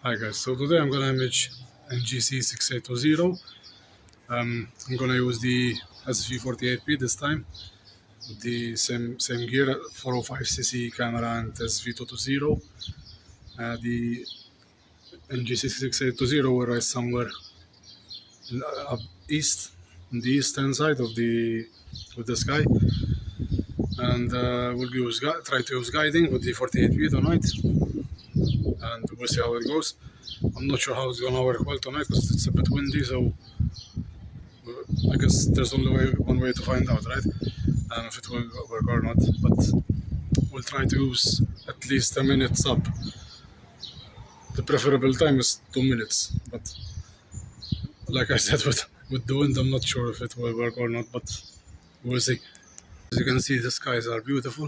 Hi guys, so today I'm gonna image NGC6820. I'm gonna use the SV48p this time, with the same gear, 405cc camera and SV220. The NGC6820 will rise somewhere up east, on the eastern side of the sky, and we'll try to use guiding with the 48p tonight, and we'll see how it goes. I'm not sure how it's gonna work well tonight because it's a bit windy, so I guess there's only one way to find out, right? If it will work or not, but we'll try to use at least a minute sub. The preferable time is 2 minutes, but like I said, with the wind, I'm not sure if it will work or not, but we'll see. As you can see, the skies are beautiful.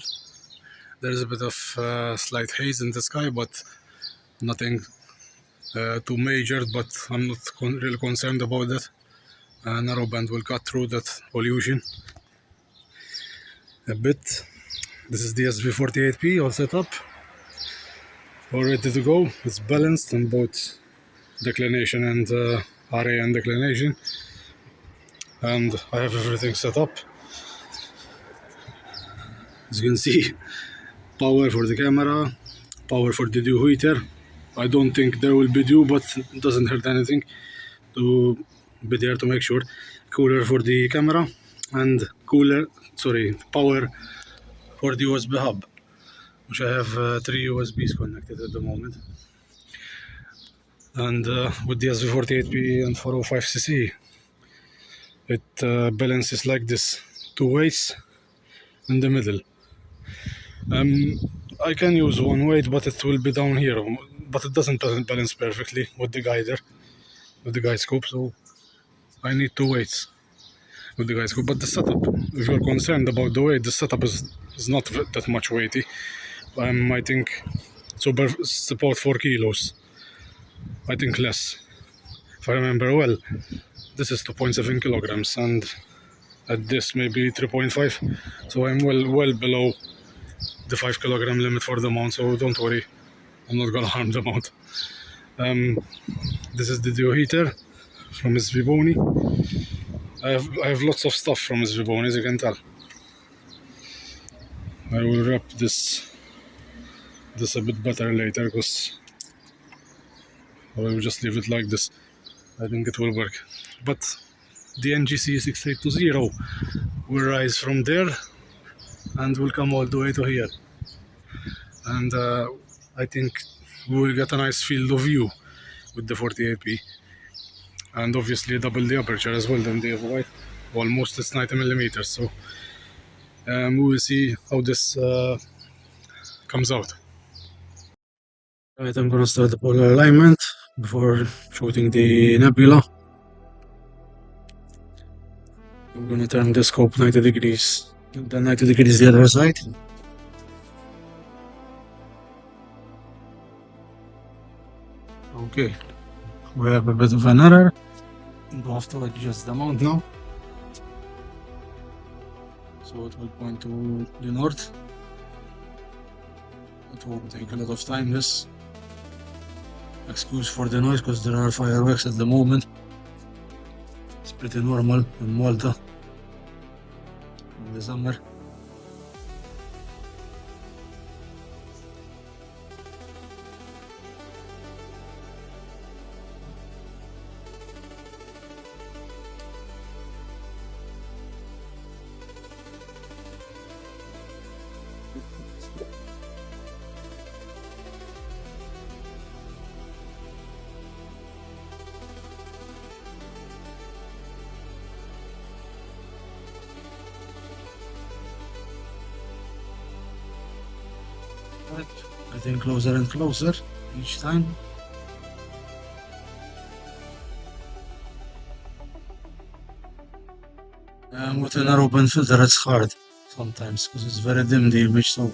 There's a bit of slight haze in the sky, but nothing too major, but I'm not really concerned about that. Narrowband will cut through that pollution a bit. This is the SV48p all set up, all ready to go. It's balanced on both declination and RA and declination, and I have everything set up. As you can see, power for the camera, power for the dew heater. I don't think there will be dew, but it doesn't hurt anything to be there to make sure. Cooler for the camera, and power for the USB hub, which I have 3 USBs connected at the moment. And with the SV48p and 405cc, it balances like this, 2 weights in the middle. I can use 1 weight, but it will be down here, but it doesn't balance perfectly with the guide scope, so I need 2 weights with the guide scope. But the setup, if you're concerned about the weight, the setup is not that much weighty. I think it's about 4 kilos. I think less, if I remember well. This is 2.7 kilograms, and at this maybe 3.5. So I'm well below the 5 kilogram limit for the mount, so don't worry, I'm not gonna harm the mount. This is the dew heater from Svbony. I have lots of stuff from Svbony, as you can tell. I will wrap this a bit better later, because I will just leave it like this. I think it will work. But the NGC6820 will rise from there and will come all the way to here. And I think we will get a nice field of view with the 48p. And obviously double the aperture as well than the other, almost it's 90 millimeters. So we will see how this comes out. Right, I'm gonna start the polar alignment before shooting the nebula. I'm gonna turn the scope 90 degrees, then 90 degrees the other side. Okay, we have a bit of an error. We'll have to adjust the mount now. So it will point to the north. It won't take a lot of time, this. Excuse for the noise, because there are fireworks at the moment. It's pretty normal in Malta in the summer. Getting closer and closer each time. With a narrowband filter, it's hard sometimes because it's very dim, the image. So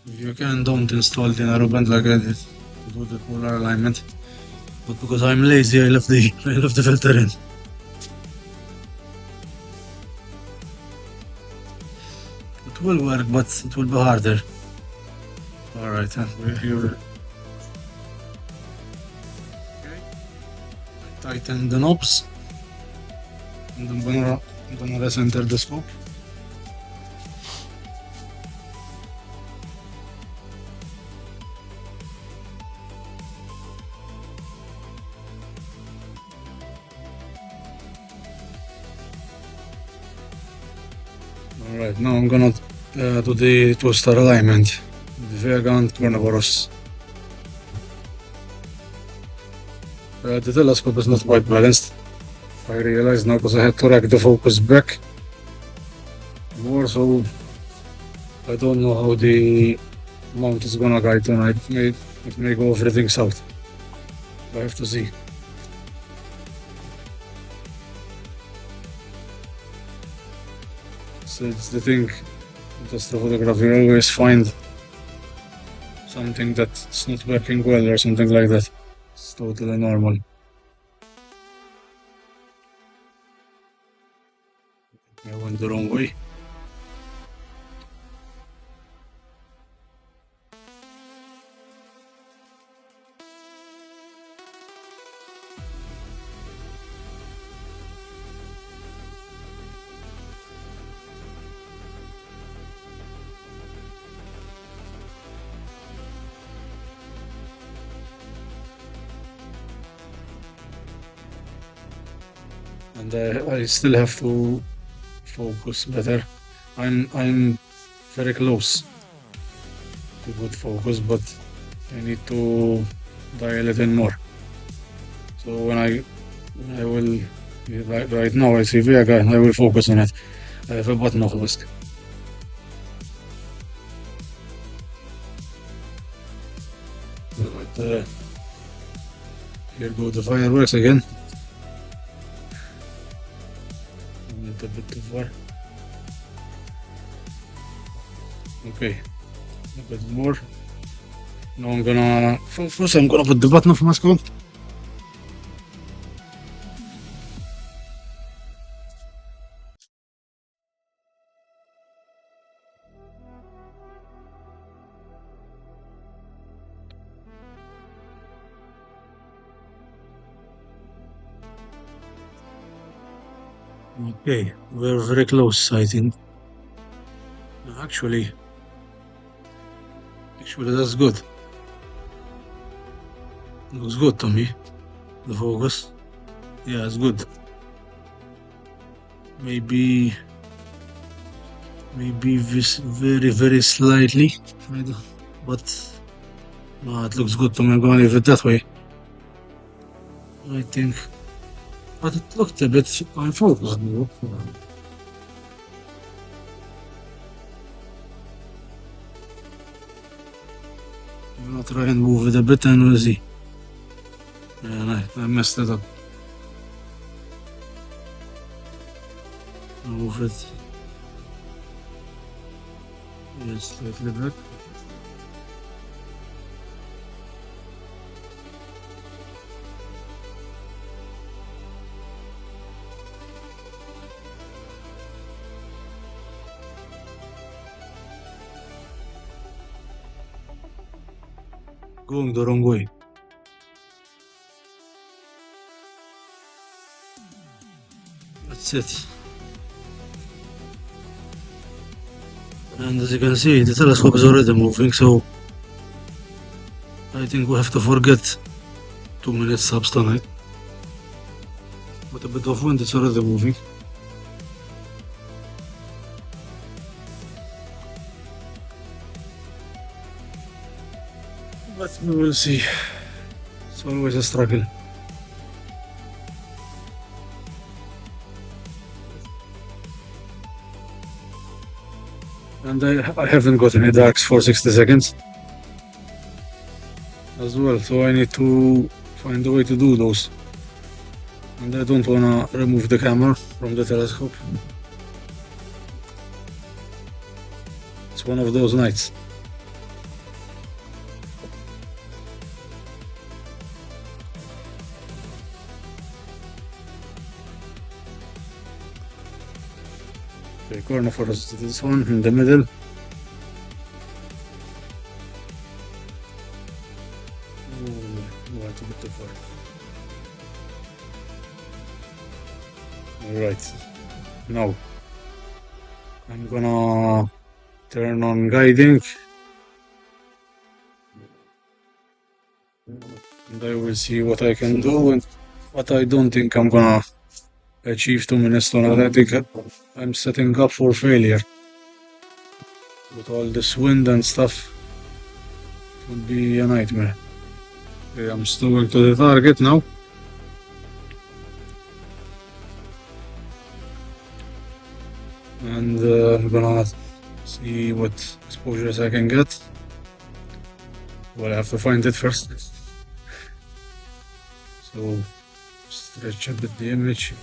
if you can, don't install the narrowband like I did to do the polar alignment. But because I'm lazy, I left the filter in. It will work, but it will be harder. Alright, we're here. tighten the knobs, and I'm gonna recenter the scope. Alright, now I'm gonna do the two-star alignment, Vega and Cornoboros. The telescope is not quite balanced. I realized now because I had to rack the focus back more, so I don't know how the mount is gonna guide tonight. It may go everything south. I have to see. So it's the thing with astrophotography, you always find something that's not working well or something like that. It's totally normal. I went the wrong way. And I still have to focus better. I'm very close to good focus, but I need to dial it in more. So when I will right now I see Vega, I will focus on it. I have a button of whisk. But here go the fireworks again. A bit too far. Okay, a bit more. Now I'm gonna first I'm gonna put the button of my scope. Okay, we're very close, I think. Actually, that's good. Looks good to me. The focus. Yeah, it's good. Maybe this very slightly, but no, it looks good to me. I'm gonna leave it that way. I think. But it looked a bit unfocused. I'm gonna try and move it a bit and we'll see. Yeah, I messed it up. Move it. Yes, slightly back. Going the wrong way. That's it. And as you can see, the telescope is already moving, so I think we have to forget 2 minutes subs tonight. With a bit of wind, it's already moving. But we will see. It's always a struggle. And I haven't got any darks for 60 seconds as well, so I need to find a way to do those. And I don't wanna remove the camera from the telescope. It's one of those nights. Okay, corner for us, this one in the middle. Oh, a bit too far. Alright, now I'm gonna turn on guiding and I will see what I can do and what I don't think I'm gonna achieve 2 minutes to I think I'm setting up for failure. With all this wind and stuff, it would be a nightmare. Okay, I'm sticking to the target now. And I'm gonna see what exposures I can get. Well, I have to find it first. So, stretch a bit the image.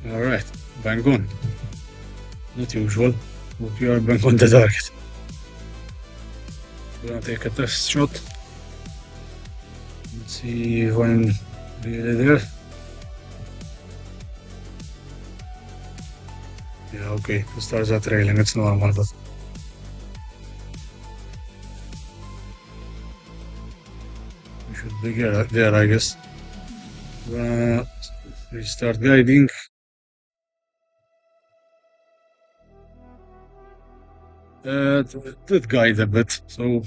Alright, bang on. Not usual, but we are bang on the target. We're gonna take a test shot. Let's see if I'm really there. Yeah, okay, the stars are trailing, it's normal, but we should be there, I guess. Restart guiding. It did guide a bit, so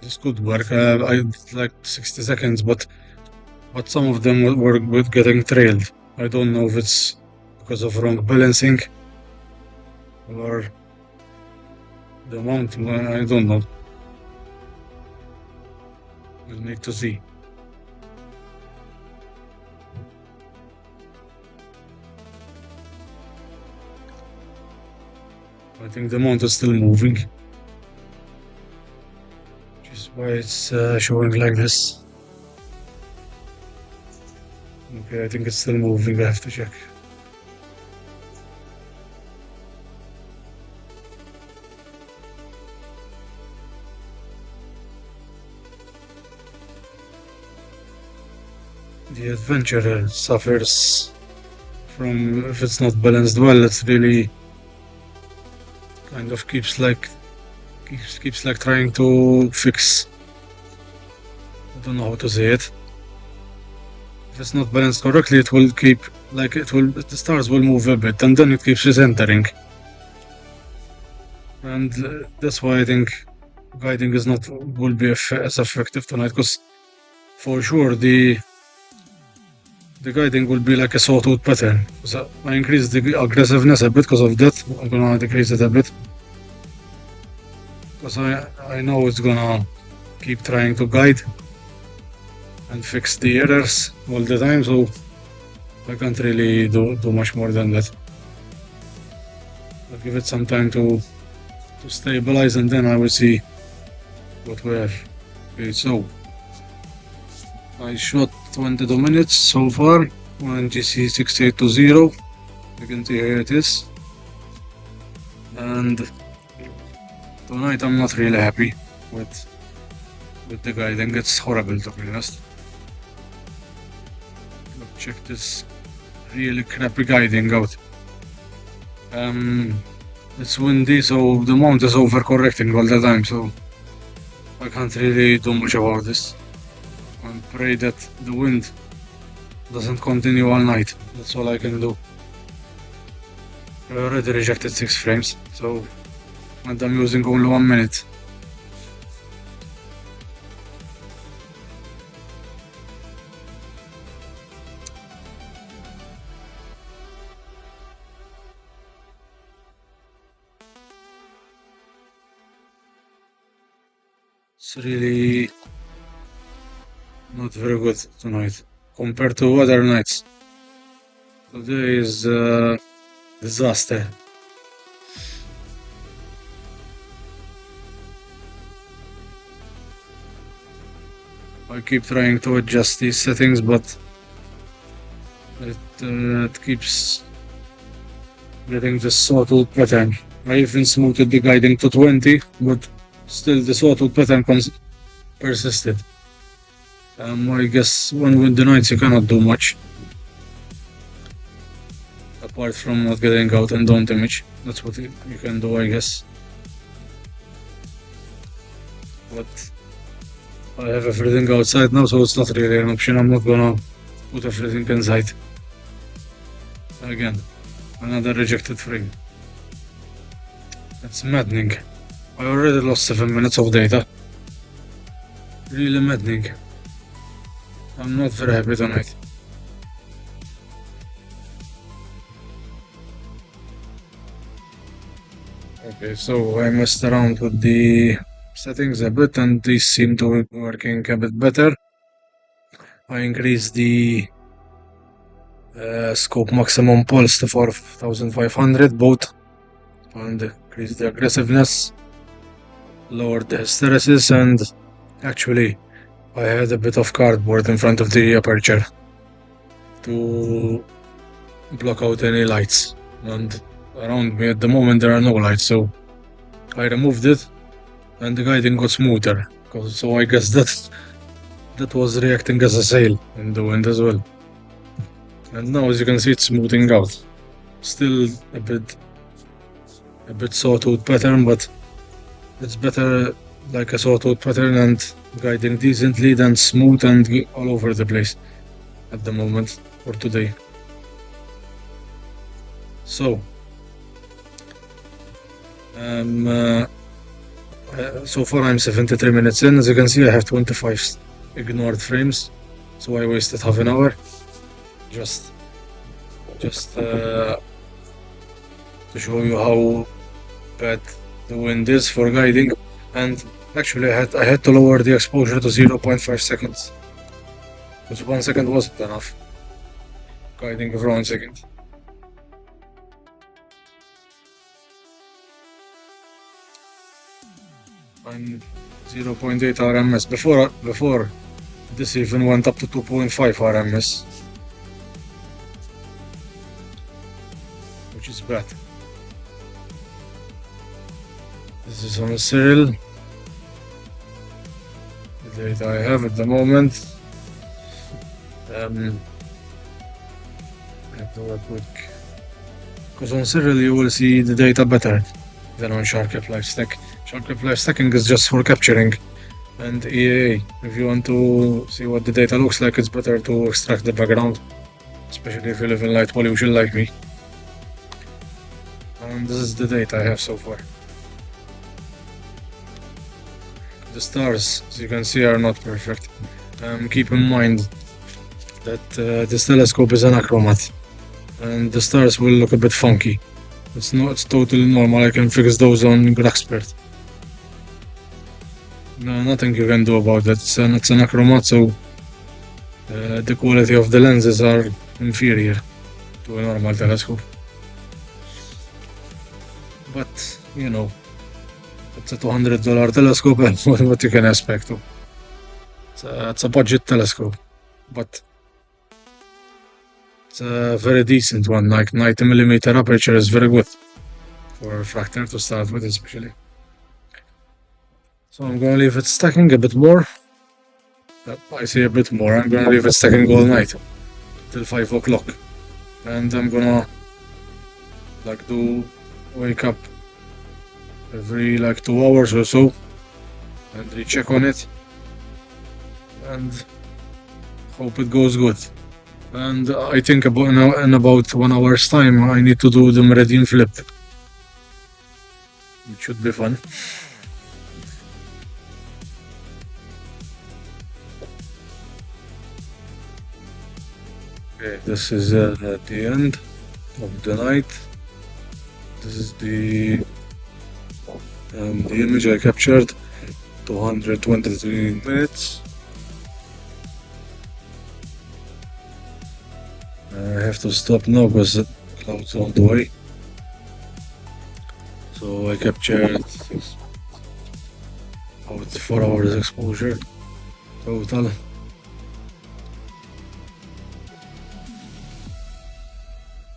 this could work. I like 60 seconds, but some of them were getting trailed. I don't know if it's because of wrong balancing or the mount. I don't know. We'll need to see. I think the mount is still moving, which is why it's showing like this. Okay, I think it's still moving. I have to check. The adventure suffers from, if it's not balanced well, it's really kind of keeps like trying to fix. I don't know how to say it. If it's not balanced correctly, it will keep the stars will move a bit and then it keeps recentering. And that's why I think guiding will be as effective tonight, because for sure the guiding will be like a sawtooth pattern. So I increased the aggressiveness a bit because of that. I'm gonna decrease it a bit, because I know it's gonna keep trying to guide and fix the errors all the time, so I can't really do much more than that. I'll give it some time to stabilize and then I will see what we have. Okay, so I shot 22 minutes so far on GC 6820. You can see here it is. And tonight I'm not really happy with the guiding. It's horrible, to be honest. Check this really crappy guiding out. It's windy, so the mount is overcorrecting all the time, so I can't really do much about this. I pray that the wind doesn't continue all night. That's all I can do. I already rejected 6 frames, so and I'm using only 1 minute. It's really not very good tonight compared to other nights. Today is disaster. I keep trying to adjust these settings, but it keeps getting the sawtooth pattern. I even smoothed the guiding to 20, but still the sawtooth pattern persisted. I guess when windy nights you cannot do much apart from not getting out and don't image. That's what you can do, I guess. but I have everything outside now, so it's not really an option. I'm not gonna put everything inside. Again, another rejected frame. It's maddening. I already lost 7 minutes of data. Really maddening. I'm not very happy tonight. Okay, so I messed around with the settings a bit and these seem to be working a bit better. I increased the scope maximum pulse to 4500 both, and increased the aggressiveness, lowered the hysteresis, and actually I had a bit of cardboard in front of the aperture to block out any lights, and around me at the moment there are no lights, so I removed it and the guiding got smoother, so I guess that was reacting as a sail in the wind as well. And now as you can see it's smoothing out. Still a bit sawtooth pattern, but it's better like a sawtooth pattern and guiding decently than smooth and all over the place at the moment for today. So so far I'm 73 minutes in. As you can see I have 25 ignored frames, so I wasted half an hour just to show you how bad the wind is for guiding. And actually I had to lower the exposure to 0.5 seconds, because 1 second wasn't enough guiding for 1 second. I'm 0.8 RMS. Before this even went up to 2.5 RMS, which is bad. This is on Siril, the data I have at the moment. I have to work quick, because on Siril you will see the data better than on sharpcap livestack. Sharpcap livestacking is just for capturing, and EAA, if you want to see what the data looks like, it's better to extract the background, especially if you live in light pollution like me. And this is the data I have so far. The stars, as you can see, are not perfect. Keep in mind that this telescope is an achromat, and the stars will look a bit funky. It's totally normal. I can fix those on graxpert. No, nothing you can do about that. It's an achromat, so the quality of the lenses are inferior to a normal telescope. But you know, it's a $200 telescope, and what you can expect of. It's a budget telescope, but it's a very decent one. Like 90mm aperture is very good for a refractor to start with, especially. So I'm gonna leave it stacking a bit more. I say a bit more. I'm gonna leave it stacking all night till 5 o'clock, and I'm gonna wake up every 2 hours or so and recheck on it and hope it goes good. And I think in about 1 hour's time I need to do the meridian flip. It should be fun. Okay, this is at the end of the night. This is the image I captured, 223 minutes. I have to stop now because the cloud's on the way. So I captured about 4 hours exposure total.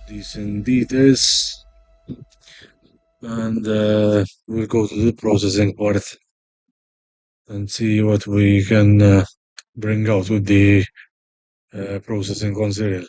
Decent details, and we'll go to the processing part and see what we can bring out with the processing on Siril.